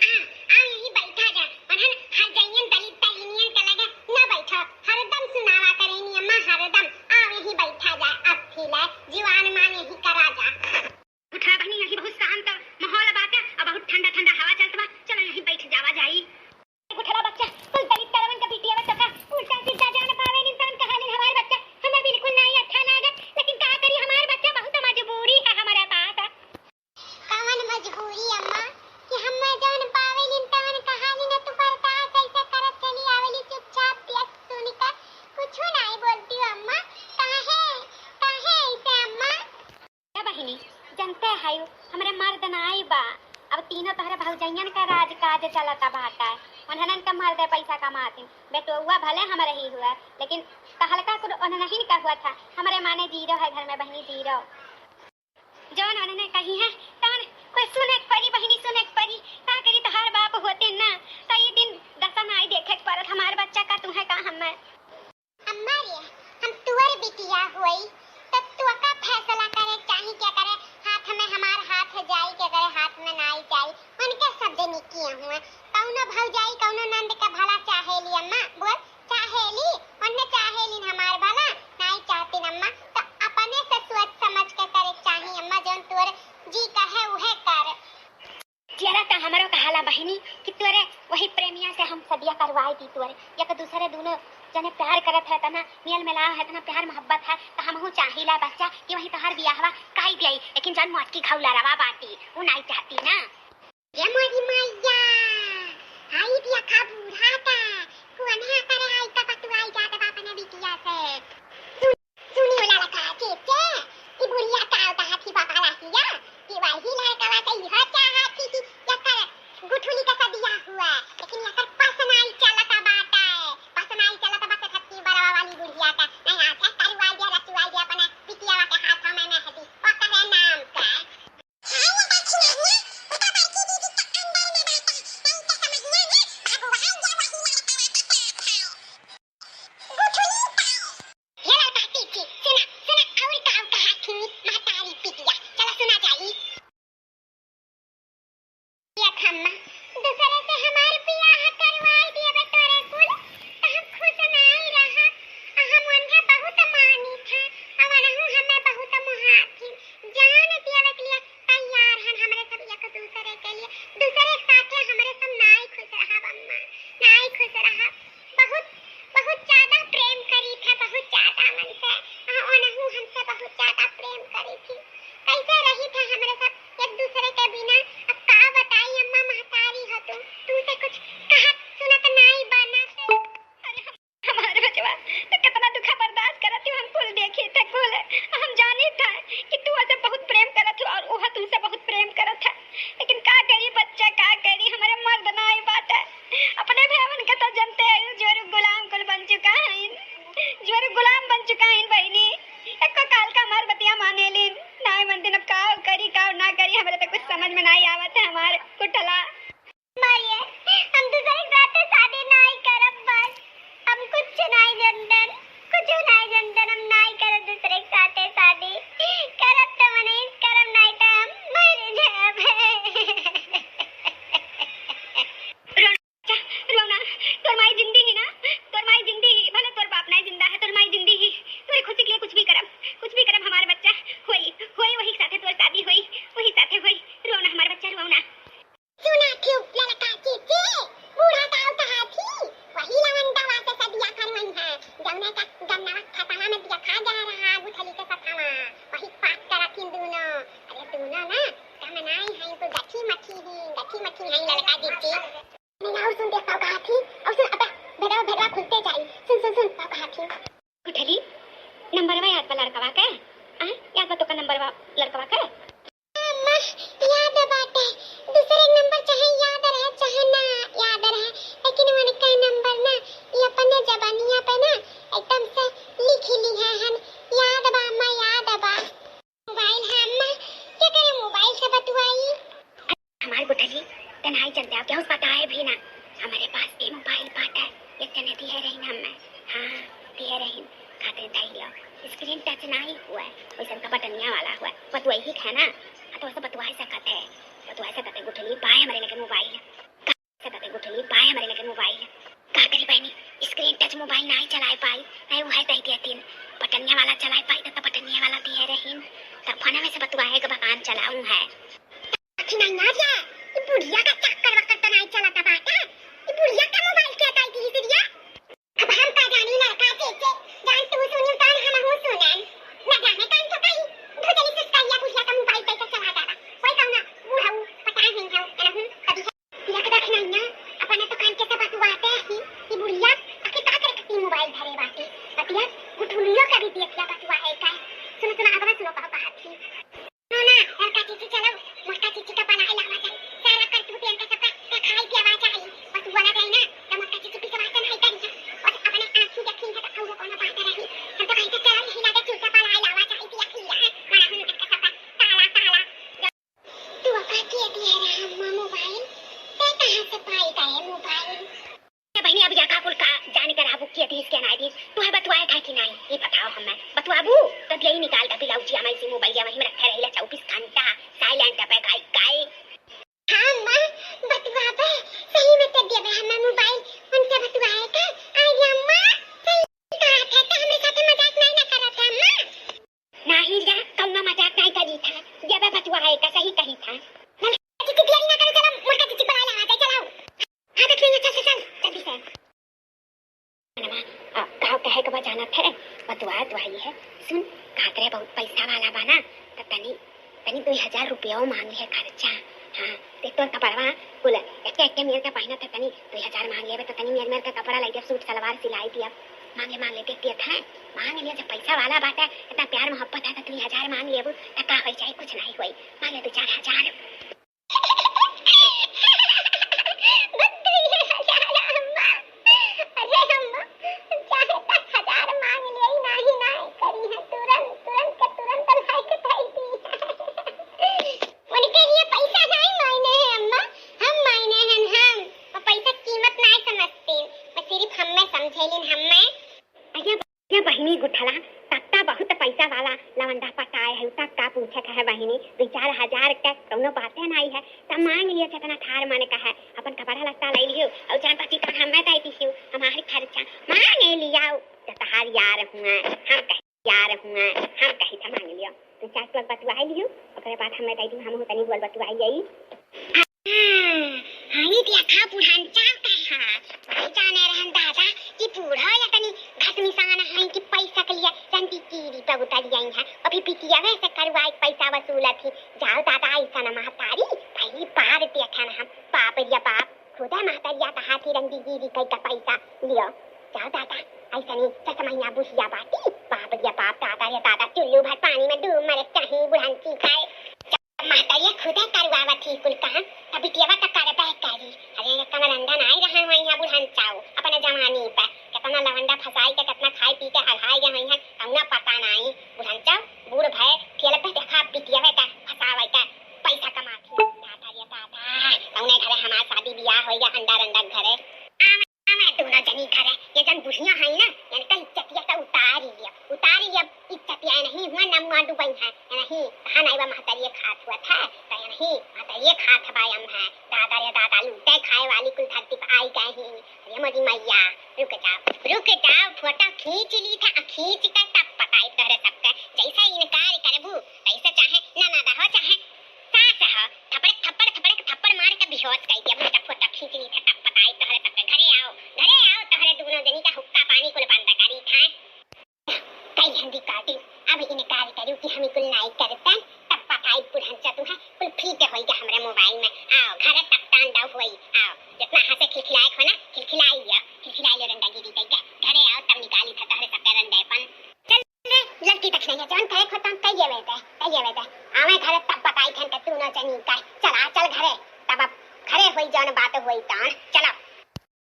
आ यही बैठा जा अनहन हर जइयन दलित तलिनियन का लगा ना बैठा हरदम सुनावा करेनी अम्मा हरदम आ यही बैठा जा अब फिला जीवान मान यही करा जा उठा बहनी यही बहुत शांत माहौल बाटे और बहुत ठंडा ठंडा हवा चलत बा चलो यही बैठ जावा जाई उठला बच्चा कुल दलित तरवन का बिटिया बच्चा का उल्टा सीधा जान पावे इंसान कहा नहीं हमारे बच्चा हमें बिल्कुल नहीं अच्छा लागत लेकिन का करी हमारे बच्चा बहुत मजबूरी है हमारे पास कौन मजबूरी अम्मा कि हम जौन पावेली तवन कहानी न तू करता कैसे करत चली आवेली चुपचाप पियस सुनिका कुछ नहीं बोलती अम्मा काहे ऐसे अम्मा क्या बहिनी जनते है हमरे मर्द नाई बा अब तीनों तहरे भौजैयन का राज काज चलता बाटा उन्हनन का मर्द पैसा कमाते बेटुआ भले हमारे ही हुआ लेकिन कहलका को नहीं का हुआ था हमारे माने जीरो है घर में बहनी जीरो जौन उन्होंने कही है तौन कोई सुने परी बहनी सुने परी का करी तो हर बाप होते ना तो ये दिन दसन आई देखे पर हमारे बच्चा का तुम्हें का हम अम्मा रे हम तुअर बिटिया हुई तब तू का फैसला करे चाहे क्या करे हाथ में हमार हाथ जाई के करे हाथ में नाई जाई उनके शब्द निकिए हुए कौनो भौजाई कौनो नंद का भला चाहेली अम्मा बोल चाहेली उन्हें चाहेली हमार भला नहीं चाहती अम्मा तो अपने से सोच समझ के करे चाहिए अम्मा जौन तोरे जी कहे उहे कर जरा तो हमरो कहाला बहिनी कि तोरे वही प्रेमिया से हम सदिया करवाई दी तोरे एक दूसरे दोनों जने प्यार करत है तना मेल मिलाव है तना प्यार मोहब्बत है तो हमहु चाहिला बच्चा कि वही तोहर बियाहवा काई दिया लेकिन जन मोटकी खौला रवा बाटी वो नहीं चाहती ना ये मोरी मैया आई दिया खा बूढ़ा का कुन्हा करे आई का पतवाई जात बापने बिटिया से सुनी वाला लगा चेचे कि बुढ़िया का होता हाथी बाबा लासिया कि वही लड़का कही हो चाहती कि यकर गुठुली का सदिया हुआ लेकिन यकर पसनाई चलता बाटा है पसनाई चलता बाटा छत्ती बरावा वाली बुढ़िया का नहीं आता करवाई दिया रचवाई दिया अपने बिटिया के हाथ में मेहंदी पकड़े नाम का समझ में नहीं आवत है हमारे कुटला मारिए हम दूसरे साथे शादी नहीं करब बस हम कुछ नहीं जानदन हम नहीं करब दूसरे साथे शादी करब तो नहीं करब नहीं तो हम मर जाब रोना तोर माई जिंदी ही ना तोर माई जिंदी ही भले तोर बाप नहीं जिंदा है तोर माई जिंदी ही तोरे खुशी के लिए कुछ भी करब हमारे बच्चा होई वही साथे तोर शादी होई वही साथे होई रोना हमारे बच्चा रोना सुना क्यों लड़का चीचे बूढ़ा गांव का हाथी वही लवंडा वासे सदिया करवई है जौने का गन्ना खतवा में दिया खा जा रहा गुठली के सथवा वही पाक करथिन दोनों अरे दोनों ना कमनाई है तो गठी मठी है लड़का चीचे मैं और सुन देखता का हाथी और सुन अबे भेड़वा खुलते जाई सुन का हाथी गुठली नंबरवा याद बा लड़कवा के याद बा तो का नंबरवा लड़कवा के याद बाटे दूसरे नंबर चाहे याद रहे चाहे ना याद रहे लेकिन मैंने का नंबर ना ये अपने जबानिया पे ना एकदम से लिख ली है हम याद बा अम्मा याद बा मोबाइल है अम्मा क्या करे मोबाइल से बतवाई हमारे गुठली तन्हाई चलते आप क्या उस पता है भी ना हमारे पास ये मोबाइल पाता है एक जने दी है रही ना मैं हां दी है रही खाते दाई लो स्क्रीन टच नहीं हुआ है वैसे का बटनिया वाला हुआ है बस वही है ना तो ऐसा बतवा सकते गुठली पाए हमारे लेकिन मोबाइल बुढ़िया का चक्कर वक्कर तो नहीं चला था बाटा, ये बुढ़िया का मोबाइल क्या था इतनी सीरिया। अब हम का जानी लड़का चेचे जान तू सुनी तो हम हूं सुनन ना जाने कान तो कहीं भुजली से कहिया बुढ़िया का मोबाइल पे चला जाता कोई कहना बूढ़ा पता नहीं है रहूं कभी या के रखना ना अपने तो कान के सब बात ही कि बुढ़िया आके का करती मोबाइल धरे बाटी पतिया गुठुलियों का भी देखला बतवा है का सुनो सुनो अब सुनो कहा थी ना लड़का चीची चलो मोटा चीची का पाला लावा जाए सारा कर तू पेन का सबका खाई पियावा चाहिए बस वाला गई ना तो मोटा चीची की बात नहीं करी और अपने आंखों देखी है तो वो कोना बात रही हम तो कहीं से चल ही लगे चूसा पाला लावा चाहिए पिया खिया है मारा हम का सबका ताला ताला तू अपा के दिया रहा मोबाइल ते कहां से पाई गए मोबाइल बहनी अब जाका कुल का जाने कर आबू किया थी इसके ना दी तू है बतवाए था कि नहीं ये बताओ हमें बतवाबू तो यही निकाल दा पिलाऊ जी हमारी मोबाइल या वहीं में रखे रहिला 24 घंटा साइलेंट पे गाय गाय हां मां बतवाबे सही में तो देबे हमें मोबाइल उनसे बतवाए का आई अम्मा सही कहा था तो हमें साथ मजाक नहीं ना करा था अम्मा नहीं जा कौन मजाक नहीं करी था जब बतवाए का सही कही था चिट्ठी देरी ना करो चलो मुर्गा चिट्ठी बना ले आते चलो हां देख लेंगे चल जल्दी से कहा कहे कब जाना थे बतवा तो आई है सुन कातरे बहुत पैसा वाला बना तो तनी 2000 रुपया मांग ले खर्चा हां देख तो कपड़वा कुल एक मेर का पहना था तनी 2000 मांग ले तो तनी मेर का कपड़ा लाई दे सूट सलवार सिलाई दिया मांग ले देख दिया था मांग लिया जब पैसा वाला बात है इतना प्यार मोहब्बत है तो 2000 मांग ले तो का होई जाए कुछ नहीं होई मांग ले 4000 बहिनी गुठला तत्ता बहुत पैसा वाला लवंडा पटाए है तक का पूछे है बहिनी 2-4 का कोनो बात है नहीं है त मांग लियो छतना थार माने का है अपन कपड़ा लगता ले लियो और जान पति का हमें दे दियो हमारी खर्चा मांग लियो त तहार यार हुआ हम कह यार हुआ हम कही था मांग लियो 2-4 पल बतवाई लियो ओकरे बाद हमें दे दी हम तनी बोल बतवाई जाई हां ये दिया था पुरान चाव का है भाई जाने रहन दादा कि बूढ़ा या तनी घाट मिसाना है कि पैसा के लिए रंटी कीरी पे उतर गई है अभी पिटिया वैसे करवाई पैसा वसूला थी जाओ दादा ऐसा ना महतारी पहली बार देखा ना हम बाप या बाप खुदा महतारिया कहा थी रंटी कीरी का पैसा लियो जाओ दादा ऐसा नहीं 6 महीना बुझिया बाती बाप या बाप दादा चुल्लू भर पानी में डूब मरे कहीं बुढ़ांची खाए महतारिया खुदा करवावा थी कुल कहा अभी टियावा का करे बैठ करी अरे कमर अंडा नहीं रहा हुआ यहाँ बुढ़ान चाओ अपने जवानी पे कितना लवंडा फसाई के कितना खाई पी के हराई गए हैं हमना पता नहीं बुढ़ान चाओ बूढ़ भय खेल पे देखा पिटियावे का फसावे का पैसा कमाती दादा उन्हें घरे हमार शादी ब्याह होइगा अंडा घरे आवे दोनों जनी घरे ये जन बुढ़िया है ना यानी कहीं इज्जतिया का उतार लिया इज्जतिया नहीं हुआ ना मुआ डूबई है नहीं कहा नहीं वो महतारिया खात हुआ था तो नहीं महतारिया खात बायम है दादा लूटे खाए वाली कुल धरती पे आई गई ही अरे मोदी मैया रुक जाओ फोटो खींच ली था खींच कर तब पताई तोरे सबके जैसा इनकार करबू तैसे चाहे ना हो चाहे सास हो थप्पड़ मार के बेहोश कर दिया बेटा फोटो खींच ली था तब पताई तोरे सबके घरे आओ तोरे दोनों जनी का हुक्का पानी कुल बंद करी था कई हंदी काटी अब इनकार करू कि हम कुल नहीं करते तब पताई पुरहंचा तू है कुल फीटे होइगा हमरे मोबाइल में आओ घरे तक टांडा होई आओ जितना हंसे खिलखिलाए हो ना खिलखिलाई लो रंडा गिरी तक घरे आओ तब निकाली था तहरे सब रंडेपन चल रे लड़की तक नहीं जान करे खत्म कहिए बेटे आवे घरे तब पताई थन के तू न चनी का चल घरे तब अब घरे होई जौन बात होई तान चलो